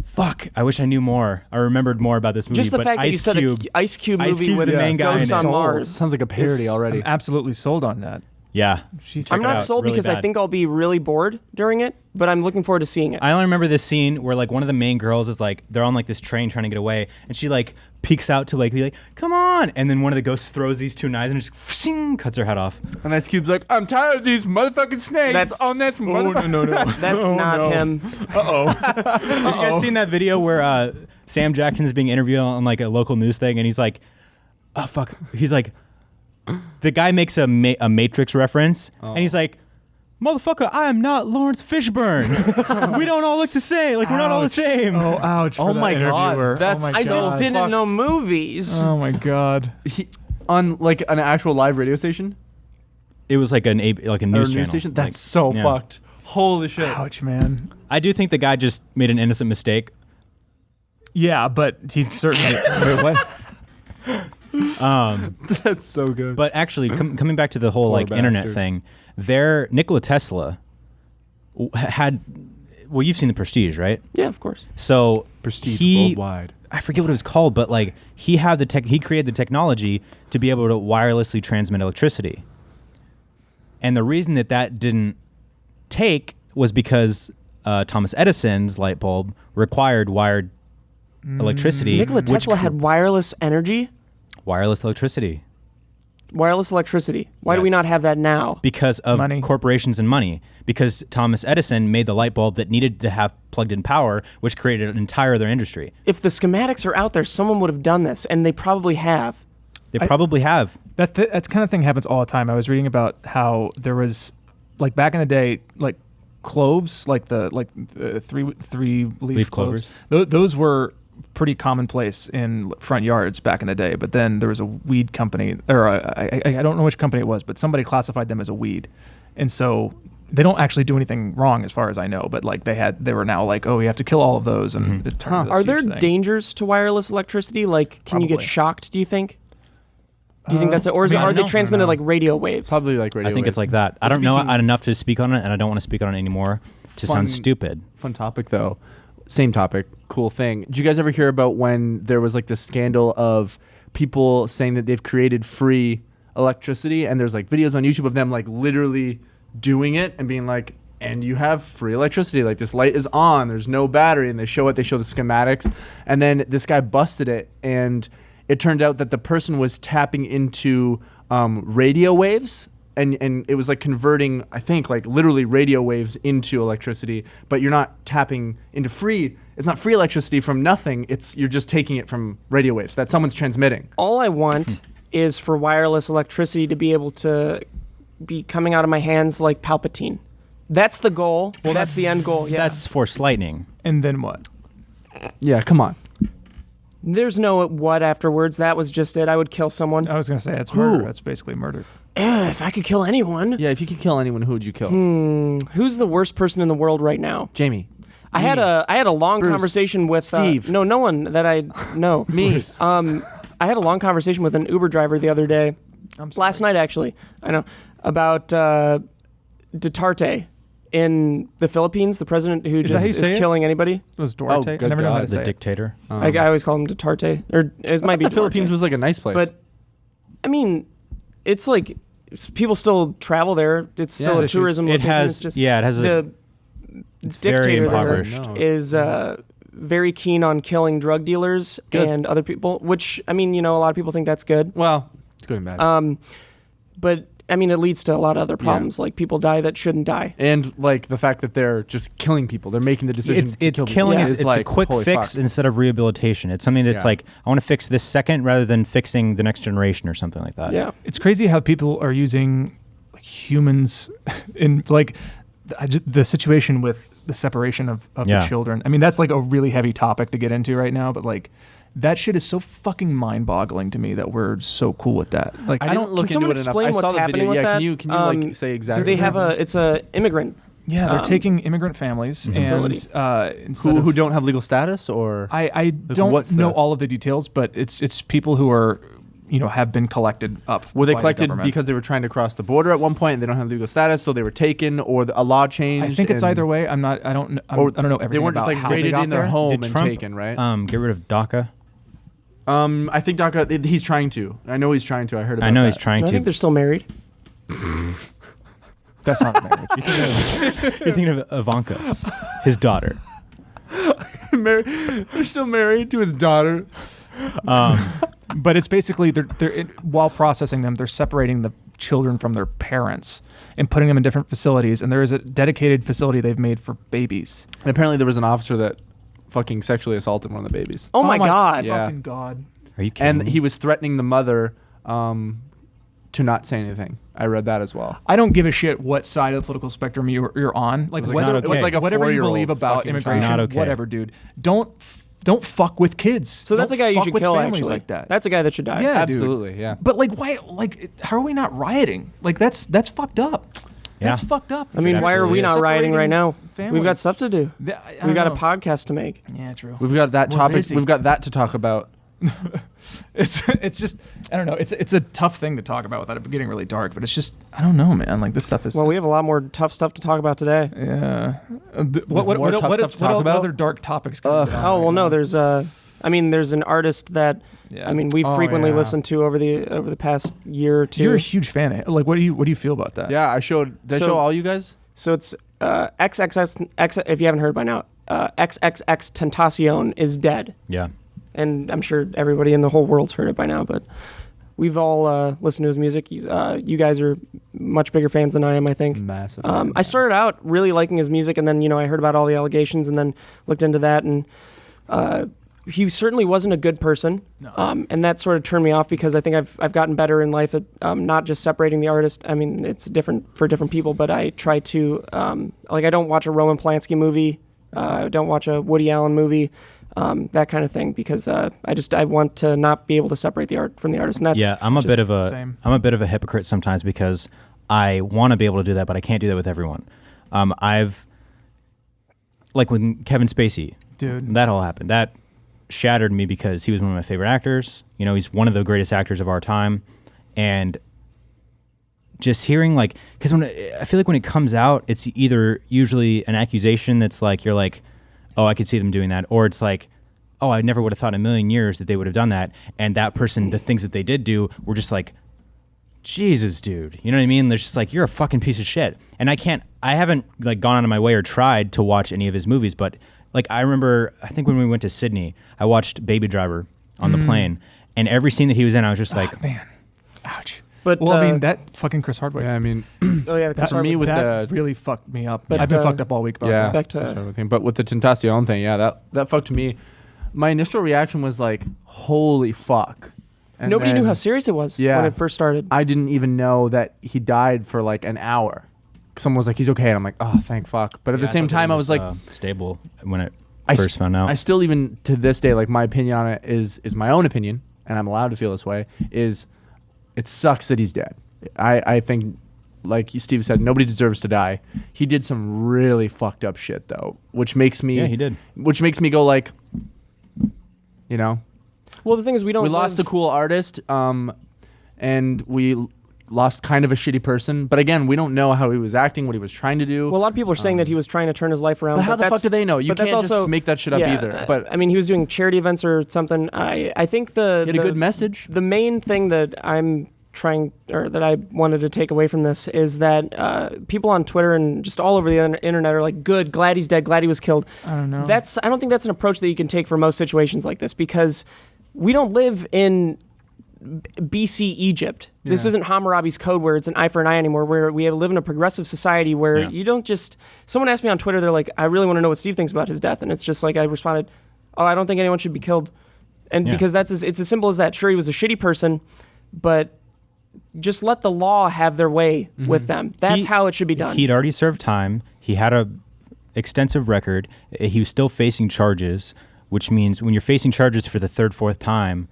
fuck. I wish I knew more. I remembered more about this movie. Just the but fact that you Ice said Cube, a Ice Cube Ice movie Cube's with the main guy ghosts in it. on Sold. Mars. Sounds like a parody already. I'm absolutely sold on that. yeah. Check I'm it not out. sold Really because I bad. think I'll be really bored during it, but I'm looking forward to seeing it. I only remember this scene where one of the main girls is they're on this train trying to get away, and she peeks out to be come on, and then one of the ghosts throws these two knives and just cuts her head off. And Ice Cube's like, I'm tired of these motherfucking snakes That's- on this motherfucking... no. That's not him. Have you guys seen that video where Sam Jackson's being interviewed on a local news thing, and he's like, oh fuck, he's like, the guy makes a Matrix reference, and he's like, motherfucker, I am not Lawrence Fishburne. We don't all look the same. We're not all the same. Oh, ouch. Oh for that my God, interviewer. that's oh my I so just God. didn't fucked. know movies. Oh my God. On an actual live radio station? It was like a news Or channel. station? That's so yeah. fucked. Holy shit. Ouch, man. I do think the guy just made an innocent mistake. Yeah, but he certainly. Wait, what? That's so good. But actually, coming back to the whole Poor internet bastard. thing, Nikola Tesla had. Well, you've seen The Prestige, right? Yeah, of course. So Prestige he, worldwide. I forget what it was called, but he had he created the technology to be able to wirelessly transmit electricity. And the reason that didn't take was because Thomas Edison's light bulb required wired electricity. Nikola which Tesla had wireless energy, wireless electricity wireless electricity. Why do we Yes. not have that now? because of Money. corporations and money. Because Thomas Edison made the light bulb that needed to have plugged-in power, which created an entire other industry. If the schematics are out there, someone would have done this, and they probably have. They probably have. That kind of thing happens all the time. I was reading about how there was, back in the day, cloves, the three leaf clovers. Those were pretty commonplace in front yards back in the day. But then there was a weed company, or I don't know which company it was, but somebody classified them as a weed, and so they don't actually do anything wrong as far as I know. But they were now oh, you have to kill all of those, and it turned into this Are there huge thing. dangers to wireless electricity? Can you get Probably. shocked, do you think? Do you think that's it? Or I mean, I are don't they know. transmitted like radio waves? Probably radio I think waves. it's like that. I don't know Speaking- enough to speak on it, and I don't want to speak on it anymore to Fun- sound stupid. Fun topic, though. Same topic. Cool thing. Did you guys ever hear about when there was this scandal of people saying that they've created free electricity, and there's videos on YouTube of them literally doing it and being and you have free electricity. This light is on. There's no battery, and they show it. They show the schematics, and then this guy busted it, and it turned out that the person was tapping into radio waves. And it was converting, I think, literally radio waves into electricity, but you're not tapping into free. It's not free electricity from nothing. You're just taking it from radio waves that someone's transmitting. All I want is for wireless electricity to be able to be coming out of my hands like Palpatine. That's the goal. Well, that's the end goal. Yeah. That's Force Lightning. And then what? Yeah, come on. There's no what afterwards. That was just it. I would kill someone. I was gonna say that's Who? murder. That's basically murder. If I could kill anyone. Yeah, if you could kill anyone, who would you kill? Who's the worst person in the world right now? Jamie. I had a long Bruce. conversation with Steve. no one that I know. Me. I had a long conversation with an Uber driver the other day. Last night, actually. I know. About Duterte in the Philippines, the president who Is that how just you say is it? killing anybody. It was Duarte. good I never know how God. to say The it. dictator. I always call him Duterte. Or it might be The Philippines Duarte. was a nice place. But I mean, it's like people still travel there. It's still a tourism location. It's just, it has the it's very dictator impoverished. there is very keen on killing drug dealers and other people, which, I mean, a lot of people think that's good. Well, it's good and bad. But I mean, it leads to a lot of other problems, like people die that shouldn't die. And like the fact that they're just killing people. They're making the decision to kill killing people. it's like, a quick holy fix fuck. instead of rehabilitation. It's something that's like, I want to fix this second rather than fixing the next generation or something like that. Yeah. It's crazy how people are using like humans in like the situation with the separation of the children. I mean, that's like a really heavy topic to get into right now, but like that shit is so fucking mind-boggling to me that we're so cool with that. Like, I didn't look can into someone it enough. explain I saw what's the happening video. with Yeah, that? can you like say exactly? They have it's a immigrant. Yeah, they're taking immigrant families Facility. and instead who don't have legal status, or I don't know all of the details, but it's people who are have been collected up. were they by the collected government. because they were trying to cross the border at one point and they don't have legal status, so they were taken, or a law changed? I think it's and- either way. I don't know everything. They weren't just about like how raided they got in their there. home Did and Trump, taken, right? Get rid of DACA. I think DACA. He's trying to. I know he's trying to. I heard about. I know that. he's trying I to. think they're still married. That's not marriage. You're thinking of Ivanka, his daughter. They're still married to his daughter. But it's basically while processing them, they're separating the children from their parents and putting them in different facilities. And there is a dedicated facility they've made for babies. And apparently, there was an officer that fucking sexually assaulted one of the babies. Oh my God. Yeah. Fucking God. Are you kidding? And he was threatening the mother to not say anything. I read that as well. I don't give a shit what side of the political spectrum you're on. Like, was whether, not okay. It was like a whatever you 4-year-old believe about fucking immigration, child. Not okay. whatever, dude. Don't fuck with kids. So that's Don't a guy you fuck should with kill, families actually. like that. That's a guy that should die. Yeah, dude. Absolutely, yeah. But like, why? Like, how are we not rioting? Like, that's fucked up. Yeah. That's fucked up. I mean, why are we not rioting right now? Families. We've got stuff to do. I We've got don't a know. podcast to make. Yeah, true. We've got that We're topic. busy. We've got that to talk about. It's just I don't know. It's a tough thing to talk about without it getting really dark. But it's just I don't know, man. Like this stuff is. Well, we have a lot more tough stuff to talk about today. Yeah. more tough stuff to talk about? What other dark topics? Can we get on Oh well, right no. now? There's there's an artist that Yeah. I mean we've Oh, frequently yeah. listened to over the past year or two. You're a huge fan. Like, what do you feel about that? Yeah, I showed. Did I So- show all you guys? So it's XXX. If you haven't heard by now, XXXTentacion is dead, Yeah. and I'm sure everybody in the whole world's heard it by now. But we've all listened to his music. You guys are much bigger fans than I am, I think. Massive. I started out really liking his music, and then I heard about all the allegations, and then looked into that, and he certainly wasn't a good person, and that sort of turned me off because I think I've gotten better in life at not just separating the artist. I mean, it's different for different people, but I try to I don't watch a Roman Polanski movie, I don't watch a Woody Allen movie, that kind of thing, because I want to not be able to separate the art from the artist, and that's I'm a just bit of a same. I'm a bit of a hypocrite sometimes because I want to be able to do that, but I can't do that with everyone. I've like with Kevin Spacey, Dude. that all happened. That shattered me because he was one of my favorite actors. He's one of the greatest actors of our time, and just hearing because I feel like when it comes out, it's either usually an accusation that's like you're like, oh, I could see them doing that, or it's like, oh, I never would have thought in a million years that they would have done that, and that person, the things that they did do were just like, Jesus, dude, you know what I mean? They're just like, you're a fucking piece of shit, and I haven't gone out of my way or tried to watch any of his movies, but I remember, I think when we went to Sydney, I watched Baby Driver on the plane, and every scene that he was in, I was just like, Man, ouch. But Well, I mean, that fucking Chris Hardwick. yeah, I mean, oh yeah, That, for me with that the really fucked me up. But, I've been uh, fucked up all week about yeah, that. back to- that's everything. But with the Tentacion thing, yeah, that fucked me. My initial reaction was like, holy fuck. And nobody knew then how serious it was Yeah. when it first started. I didn't even know that he died for like an hour. Someone was like, he's okay, and I'm like, oh, thank fuck. But at the same time, I was like, stable when it I first found out. I still, even to this day, like, my opinion on it is my own opinion, and I'm allowed to feel this way, is it sucks that he's dead. I think, like Steve said, nobody deserves to die. He did some really fucked up shit, though, which makes me... Yeah, he did. Which makes me go, like, Well, the thing is, we lost a cool artist, and we lost kind of a shitty person. But again, we don't know how he was acting, what he was trying to do. Well, a lot of people are saying that he was trying to turn his life around. but how the fuck that's- do they know? You but that's can't just also- make that shit up yeah, either. But I mean, he was doing charity events or something. I think he had a good message. The main thing that I'm that I wanted to take away from this is that people on Twitter and just all over the internet are like, good, glad he's dead, glad he was killed. I don't know. I don't think that's an approach that you can take for most situations like this, because we don't live in BC Egypt. This isn't Hammurabi's code where it's an eye for an eye anymore, where we live in a progressive society where you don't just... Someone asked me on Twitter, they're like, I really want to know what Steve thinks about his death. And it's just like, I responded, oh, I don't think anyone should be killed. And because it's as simple as that. Sure, he was a shitty person, but just let the law have their way with them. That's how it should be done. He'd already served time. He had a extensive record. He was still facing charges, which means when you're facing charges for the third, fourth time,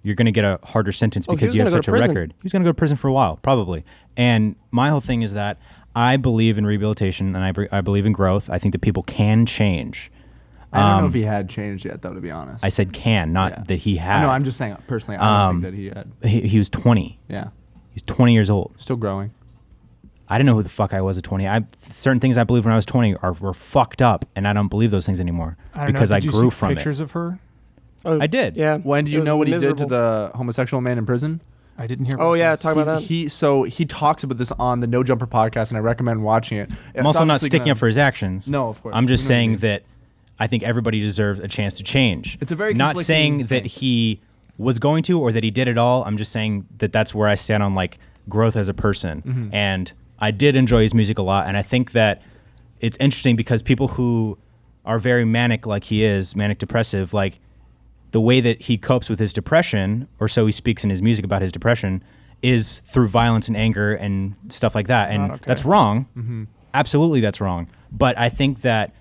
you're going to get a harder sentence because you have such a record. He was going to go to prison for a while, probably. And my whole thing is that I believe in rehabilitation and I believe in growth. I think that people can change. I don't know if he had changed yet, though, to be honest. I said can, not that he had. No, I'm just saying, personally, I don't think that he had. He was 20. Yeah. He's 20 years old. Still growing. I didn't know who the fuck I was at 20. Certain things I believed when I was 20 were fucked up, and I don't believe those things anymore because I grew from it. Pictures of her? Oh, I did. Yeah. When do you know what he did to the homosexual man in prison? I didn't hear. Oh yeah, talk about that. He talks about this on the No Jumper podcast, and I recommend watching it. I'm also not sticking up for his actions. No, of course. I'm just saying that I think everybody deserves a chance to change. It's a very not saying thing. that he was going to or that he did it all. I'm just saying that that's where I stand on like growth as a person. And I did enjoy his music a lot, and I think that it's interesting because people who are very manic, like he is, manic depressive, like the way that he copes with his depression, or so he speaks in his music about his depression, is through violence and anger and stuff like that. And that's wrong. Absolutely, that's wrong. But I think that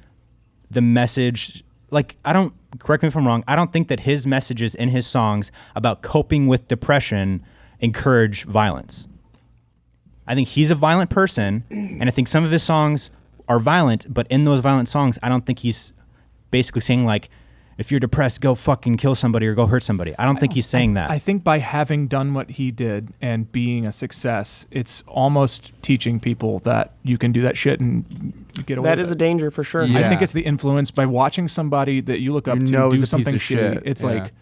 the message, correct me if I'm wrong, I don't think that his messages in his songs about coping with depression encourage violence. I think he's a violent person, and I think some of his songs are violent, but in those violent songs, I don't think he's basically saying like, if you're depressed, go fucking kill somebody or go hurt somebody. I don't think he's saying that. I think by having done what he did and being a success, it's almost teaching people that you can do that shit and get away with it. That is a danger for sure. I think it's the influence by watching somebody that you look up to do something shitty. It's like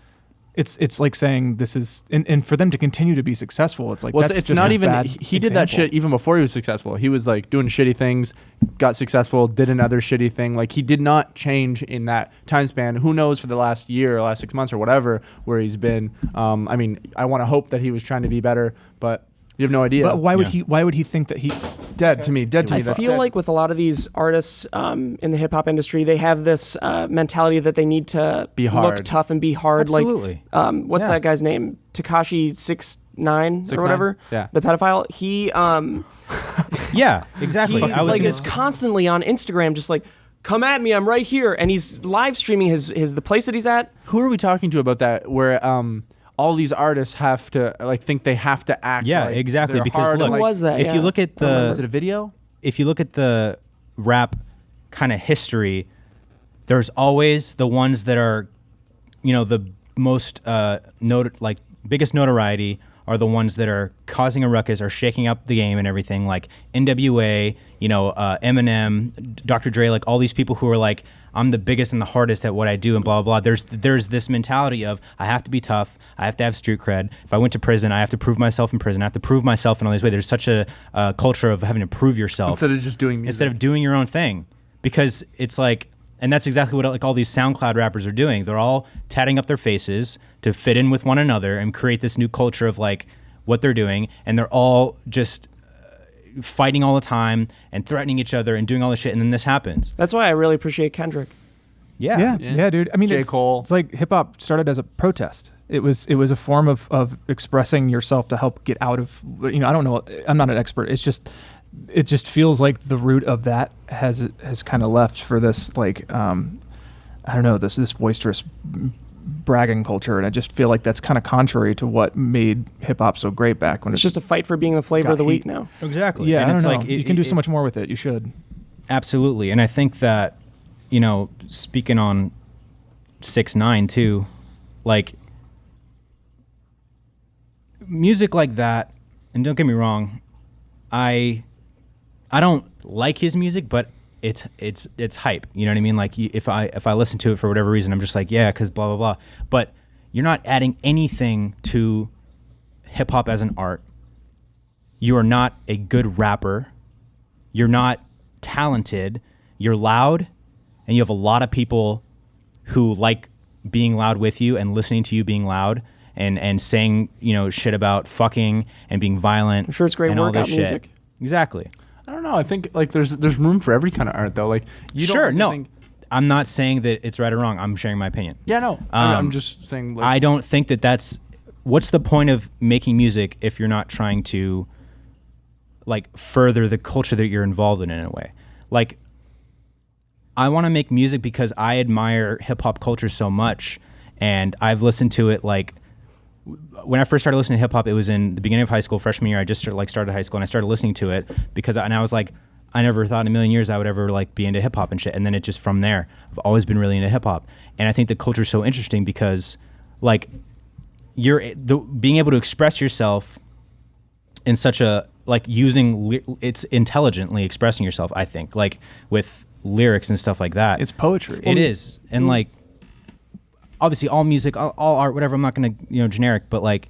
it's like saying this is and for them to continue to be successful, it's like that's it's just not a even bad he did that shit even before he was successful. He was like doing shitty things, got successful, did another shitty thing. Like he did not change in that time span. Who knows for the last year or last 6 months or whatever where he's been. I mean, I want to hope that he was trying to be better, but you have no idea. But why would he think that he dead to me? I feel like with a lot of these artists in the hip hop industry, they have this mentality that they need to be hard, look tough, and be hard. Absolutely. Like, what's that guy's name? Tekashi 6ix9ine or whatever. Yeah. The pedophile. He. Yeah, exactly. He is constantly on Instagram, just like, come at me, I'm right here, and he's live streaming the place that he's at. Who are we talking to about that? Where all these artists have to think they have to act. Yeah, like exactly. they're Because hard look, and, was that? if you look at the was it a video? If you look at the rap kind of history, there's always the ones that are, the most biggest notoriety are the ones that are causing a ruckus, are shaking up the game and everything, like NWA, Eminem, Dr. Dre, like all these people who are like, I'm the biggest and the hardest at what I do and blah, blah, blah. There's this mentality of I have to be tough. I have to have street cred. If I went to prison, I have to prove myself in prison. I have to prove myself in all these ways. There's such a culture of having to prove yourself. Instead of just doing music. Instead of doing your own thing. Because it's like, and that's exactly what all these SoundCloud rappers are doing. They're all tatting up their faces to fit in with one another and create this new culture of like what they're doing. And they're all just fighting all the time and threatening each other and doing all this shit, and then this happens. That's why I really appreciate Kendrick. Yeah, dude. I mean, J. Cole. It's like hip hop started as a protest. It was a form of expressing yourself to help get out of. I don't know. I'm not an expert. It just feels like the root of that has kind of left for this like I don't know, this boisterous bragging culture, and I just feel like that's kind of contrary to what made hip hop so great back when it's just a fight for being the flavor of the week now. Exactly. Yeah, and I it's don't know. like You can do so much more with it. You should. Absolutely, and I think that speaking on 6ix9ine too, like music like that, and don't get me wrong, I don't like his music, but it's hype. You know what I mean? Like if I listen to it for whatever reason, I'm just like, yeah, because blah blah blah. But you're not adding anything to hip hop as an art. You are not a good rapper. You're not talented. You're loud, and you have a lot of people who like being loud with you and listening to you being loud and saying, shit about fucking and being violent. I'm sure it's great and all workout this music. Shit. Exactly. I don't know. I think like there's room for every kind of art though. Like you Sure, don't no. think, I'm not saying that it's right or wrong. I'm sharing my opinion. yeah, no. I'm just saying. Like, I don't think that's. What's the point of making music if you're not trying to, like, further the culture that you're involved in a way? Like, I want to make music because I admire hip hop culture so much, and I've listened to it. Like, when I first started listening to hip hop, it was in the beginning of high school, freshman year. I just started high school, and I started listening to it because I was like, I never thought in a million years I would ever like be into hip hop and shit. And then it just from there, I've always been really into hip hop, and I think the culture is so interesting because, like, being able to express yourself in such a it's intelligently expressing yourself. I think like with lyrics and stuff like that. It's poetry. It is, and like obviously all music, all art, whatever. I'm not gonna generic, but like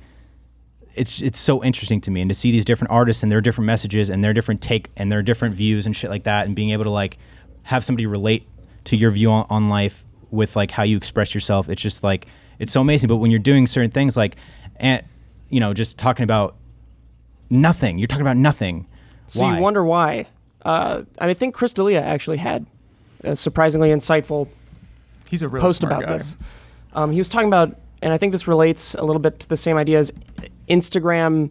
it's so interesting to me, and to see these different artists and their different messages and their different take and their different views and shit like that, and being able to like have somebody relate to your view on life with like how you express yourself. It's just like it's so amazing. But when you're doing certain things like, and just talking about nothing, you're talking about nothing. So Why? you wonder why. I think Chris D'Elia actually had a surprisingly insightful He's a really post smart about guy. this. He was talking about, and I think this relates a little bit to the same idea as Instagram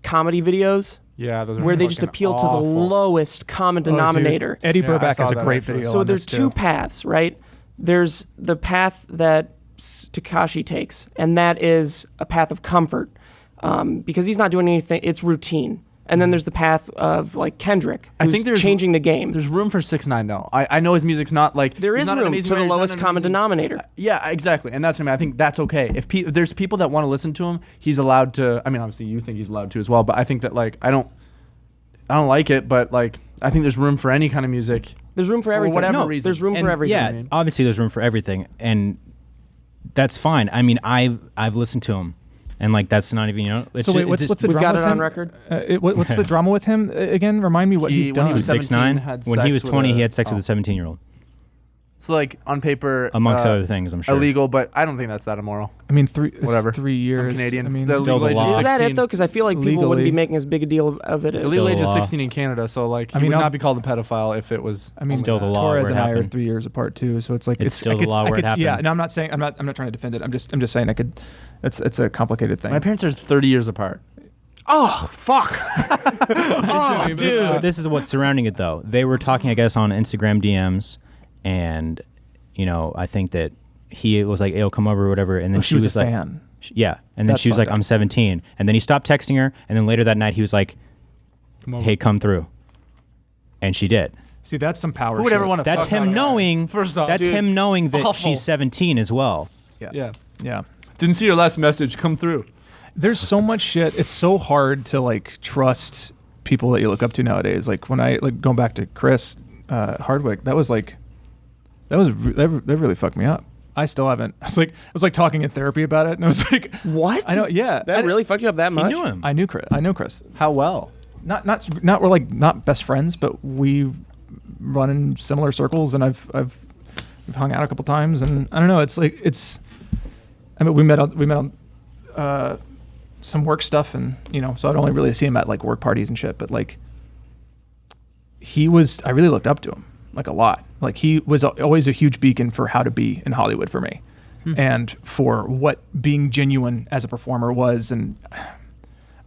comedy videos, yeah, those are where they just fucking appeal to the awful. lowest common Oh, dude. denominator. Eddie Yeah, I Burback saw has a that great actually. video. So on there's this two too. paths, right? There's the path that Tekashi takes, and that is a path of comfort, because he's not doing anything. It's routine. And then there's the path of like Kendrick, who's I think there's changing the game. There's room for 6ix9ine though. I know his music's not like There he's is not an room amazing for the writer, he's not lowest an common amazing- denominator. Yeah, exactly, and that's what I mean. I think that's okay. If there's people that want to listen to him, he's allowed to. I mean, obviously you think he's allowed to as well, but I think that like I don't like it, but like I think there's room for any kind of music. There's room for everything. whatever No, reason. there's room And, for everything. Yeah, I mean. obviously there's room for everything, and that's fine. I mean, I've listened to him, and like that's not even it's So wait, just- what's it's the We've drama got with it on him? record. What's the drama with him again? Remind me what He- he's when done. he was 17, 6ix9ine. had When he sex was with 20, a- he had sex oh. with a 17-year-old, So like on paper, amongst other things. I'm sure. illegal, but I don't think that's that immoral. I mean, it's Whatever. 3 years. I'm Canadian. I mean, The Still the legal age law. Is that 16. it though? Because I feel like people wouldn't be Legally. making as big a deal of it. The As Still legal the age is law. 16 in Canada, so like he I mean, would I'll- not be called a pedophile if it was. I mean, Still the law Torres where it and I are happened. 3 years apart too, so it's like It's still the law where it Yeah, happened. no, I'm not saying I'm not trying to defend it. I'm just saying I could. It's a complicated thing. My parents are 30 years apart. Oh fuck! Oh, This is what's surrounding it, though. They were talking, I guess, on Instagram DMs, and I think that he was like, "Hey, come over," or whatever, and then Oh, she was was a like, fan. "Yeah," and then That's she was like, fucked up. "I'm 17," and then he stopped texting her, and then later that night he was like, Come over. "Hey, come through," and she did. See, that's some power. Who would ever shit. want to? That's fuck that him guy? knowing. First off, That's dude, him knowing that awful. she's 17 as well. Yeah. Yeah. Didn't see your last message. Come through. There's so much shit. It's so hard to like trust people that you look up to nowadays. Like when I like going back to Chris Hardwick, that really fucked me up. I still haven't. It was like talking in therapy about it, and I was like, What? I know. Yeah, That really fucked you up that He much? knew him. I knew Chris. How well? Not we're like not best friends, but we run in similar circles, and we've hung out a couple times, and I don't know. It's like I mean, we met on some work stuff, and so I'd only really see him at like work parties and shit. But like, I really looked up to him like a lot. Like he was always a huge beacon for how to be in Hollywood for me, and for what being genuine as a performer was. And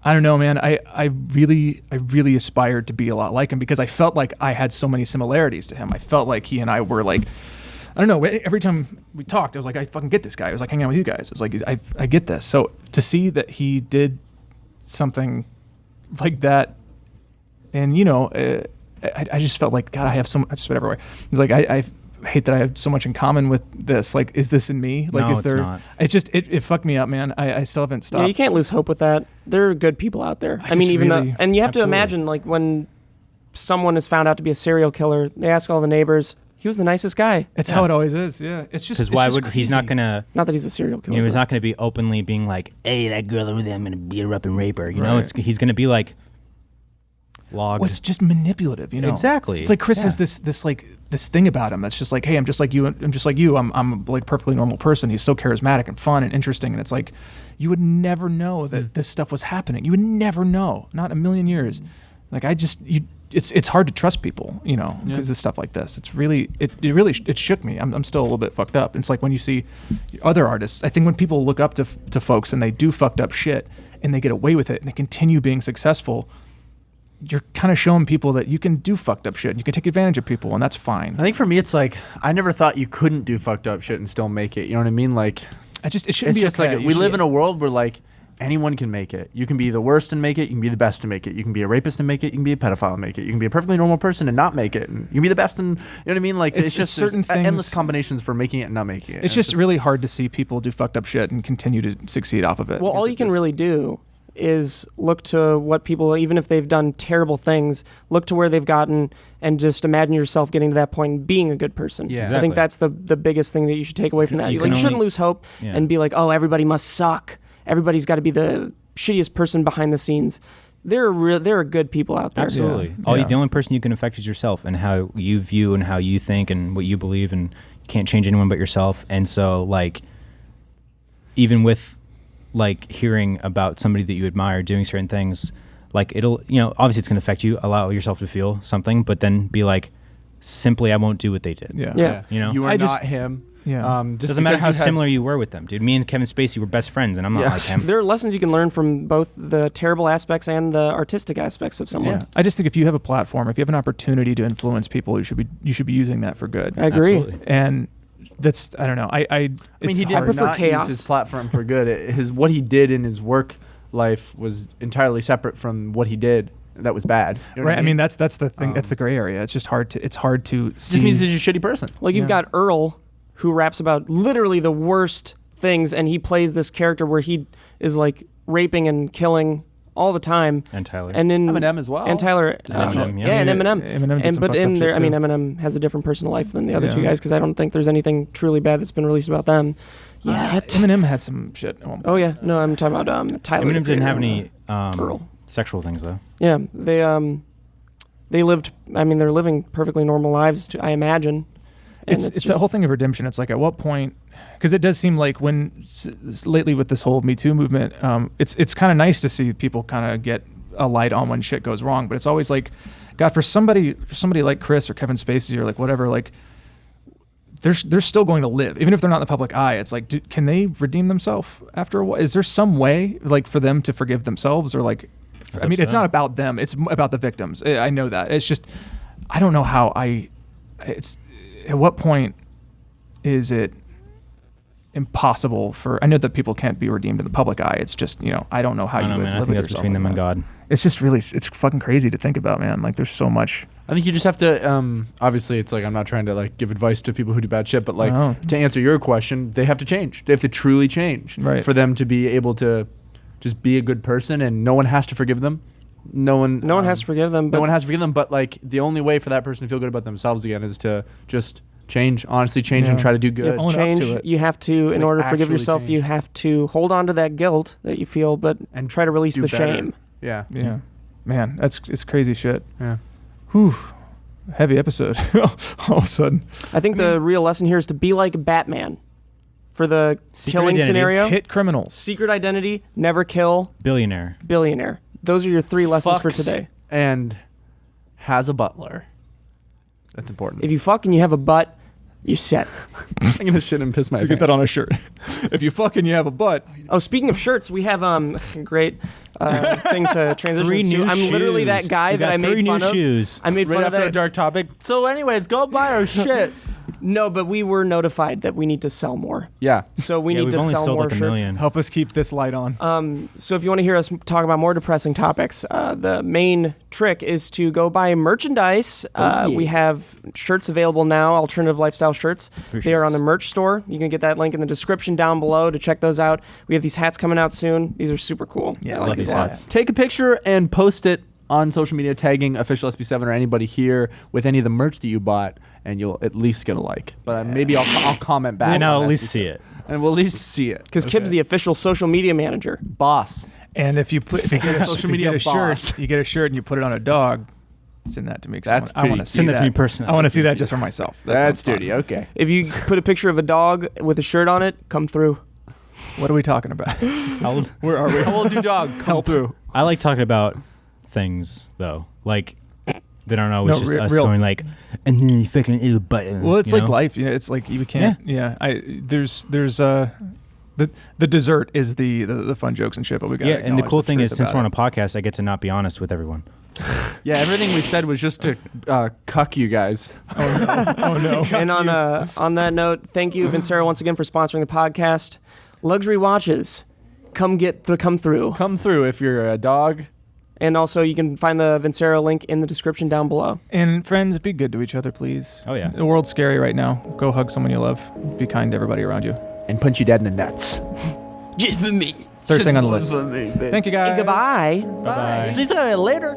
I don't know, man. I really aspired to be a lot like him because I felt like I had so many similarities to him. I felt like he and I were like, I don't know. Every time we talked, I was like, I fucking get this guy. I was like hanging out with you guys. I was like, I get this. So to see that he did something like that, and I just felt like, God, I have so much. I just went everywhere. He's like, I hate that I have so much in common with this. Like, is this in me? Like, No, is it's there? not. It's just it fucked me up, man. I still haven't stopped. Yeah, you can't lose hope with that. There are good people out there. I mean, just even really- and you have to absolutely. imagine like when someone is found out to be a serial killer, they ask all the neighbors. He was the nicest guy. It's how it always is. Yeah, it's just Because why it's just would he's not crazy. gonna? Not that he's a serial killer. You know, he's but- not gonna be openly being like, "Hey, that girl over there, I'm gonna beat her up and rape her." You know, Right. he's gonna be like, logged. Well, it's just manipulative, you know. Exactly. It's like Chris Yeah. has this thing about him that's just like, hey, I'm just like you. I'm just like you. I'm like a perfectly normal person. He's so charismatic and fun and interesting, and it's like you would never know that this stuff was happening. You would never know, not a million years. Like it's hard to trust people, you know, because of stuff like this. It's really it shook me. I'm still a little bit fucked up. It's like when you see other artists. I think when people look up to folks and they do fucked up shit and they get away with it and they continue being successful, you're kind of showing people that you can do fucked up shit and you can take advantage of people, and that's fine. I think for me, it's like I never thought you couldn't do fucked up shit and still make it. You know what I mean? Like, It shouldn't it's be just okay. like we live in a world where like anyone can make it. You can be the worst and make it. You can be the best and make it. You can be a rapist and make it. You can be a pedophile and make it. You can be a perfectly normal person and not make it. And you can be the best and you know what I mean? Like it's just certain things. endless combinations for making it and not making it. It's just really hard to see people do fucked up shit and continue to succeed off of it. Well, all because you it can just- really do is look to what people, even if they've done terrible things, look to where they've gotten and just imagine yourself getting to that point and being a good person. Yeah. I Exactly. think that's the biggest thing that you should take away from that. You You, can like, you shouldn't only- lose hope Yeah. and be like, oh, everybody must suck. Everybody's got to be the shittiest person behind the scenes. There are good people out there. Absolutely. Yeah. The only person you can affect is yourself and how you view and how you think and what you believe, and you can't change anyone but yourself. And so, like, even with like hearing about somebody that you admire doing certain things, like it'll, you know, obviously it's going to affect you. Allow yourself to feel something, but then be like, simply, I won't do what they did. Yeah. Yeah. You know? you are I just- not him. Yeah. Just Doesn't matter because how you had- similar you were with them, dude. Me and Kevin Spacey were best friends, and I'm not Yes. like him. There are lessons you can learn from both the terrible aspects and the artistic aspects of someone. Yeah. I just think if you have a platform, if you have an opportunity to influence people, you should be using that for good. I agree. Absolutely. And that's, I don't know. I mean, he it's did hard. prefer not chaos. use his platform for good. What he did in his work life was entirely separate from what he did. That was bad. You know what Right. I mean, that's the thing. That's the gray area. It's just hard to it see. just means he's a shitty person. Like you've Yeah. got Earl, who raps about literally the worst things, and he plays this character where he is like raping and killing all the time. And Tyler. And in Eminem as well. And Tyler, Eminem, yeah. and Yeah, Eminem. Eminem did And some but fucked in up there, shit I mean, too. Eminem has a different personal life than the other two Yeah. guys because I don't think there's anything truly bad that's been released about them yet. Eminem had some shit. at one point. Oh yeah, no, I'm talking about Tyler. Eminem didn't have Creator, any Earl. sexual things, though. Yeah, they lived. I mean, they're living perfectly normal lives, I imagine. And It's just, the whole thing of redemption. It's like at what point, because it does seem like when lately with this whole Me Too movement, it's kind of nice to see people kind of get a light on when shit goes wrong. But it's always like, God, for somebody like Chris or Kevin Spacey or like whatever, like they're still going to live even if they're not in the public eye. It's like, can they redeem themselves after a while? Is there some way like for them to forgive themselves or like? I mean, up to it's them. not about them. It's about the victims. I know that. It's just, I don't know how it's, at what point is it impossible for, I know that people can't be redeemed in the public eye. It's just, you know, I don't know how I don't you know, would man. I live think with that's yourself between them like and that. God. It's just really, it's fucking crazy to think about, man. Like there's so much. I think you just have to. Obviously, it's like I'm not trying to like give advice to people who do bad shit, but like No. to answer your question, they have to change. They have to truly change Right. for them to be able to just be a good person, and no one has to forgive them. No one has to forgive them. But No one has to forgive them, but like the only way for that person to feel good about themselves again is to just change, honestly change, and Yeah. try to do good. Own up to change, it. you have to, in Like, order to forgive actually yourself, change. you have to hold on to that guilt that you feel, but And try to release do the better. shame. Yeah. Yeah, man, it's crazy shit. Yeah. Whew, heavy episode. All of a sudden, I think the real lesson here is to be like Batman for the Secret killing identity. scenario. hit criminals. Secret identity, never kill, Billionaire. billionaire. Those are your 3 lessons for Fucks today. And has a butler. That's important. If you fuck and you have a butt, you're set. I'm gonna shit and piss my So pants. get that on a shirt. If you fucking you have a butt. Oh, speaking of shirts, we have great thing to transition 3 to. new I'm literally that shoes. guy We that got I 3 made new fun of. shoes. I made Right fun of after a that. dark topic. So, anyways, go buy our shit. No, but we were notified that we need to sell more. Yeah. So we Yeah, need we've to only sell sold more like a shirts. million. Help us keep this light on. So if you want to hear us talk about more depressing topics, the main trick is to go buy merchandise. yeah. We have shirts available now, alternative lifestyle shirts. They are on the merch store. You can get that link in the description down below to check those out. We have these hats coming out soon. These are super cool. Yeah, I I like love these these a lot. hats. Take a picture and post it on social media, tagging official SB7 or anybody here with any of the merch that you bought, and you'll at least get a like. But maybe I'll comment back. And I'll on at least SB7. see it. And we'll at least see it. Because Kib's the official social media manager. Boss. And if you get a, Social if you media get a boss. shirt, you get a shirt and you put it on a dog. Send that to me. 'Cause That's I want pretty- to see Send that to me personally. I want to see that just for myself. That That's sounds fun. dirty. Okay. If you put a picture of a dog with a shirt on it, come through. What are we talking about? Where are we? How old's your dog? Come through. I like talking about things though, like that aren't always No, just us real- going like, and then you fucking little button. Well, it's you like know? life. You know, it's like you can't. Yeah. There's the dessert is the fun jokes and shit. But we got. Yeah, and the cool thing is, since we're on a podcast, I get to not be honest with everyone. Yeah, everything we said was just to cuck you guys. oh no. And on that note, thank you, Vincero, once again for sponsoring the podcast. Luxury watches, come through. Come through if you're a dog. And also, you can find the Vincero link in the description down below. And friends, be good to each other, please. Oh, yeah. The world's scary right now. Go hug someone you love. Be kind to everybody around you. And punch your dad in the nuts. Just for me. Third thing on the list. Thank Thank you guys. Goodbye. Bye. See you later.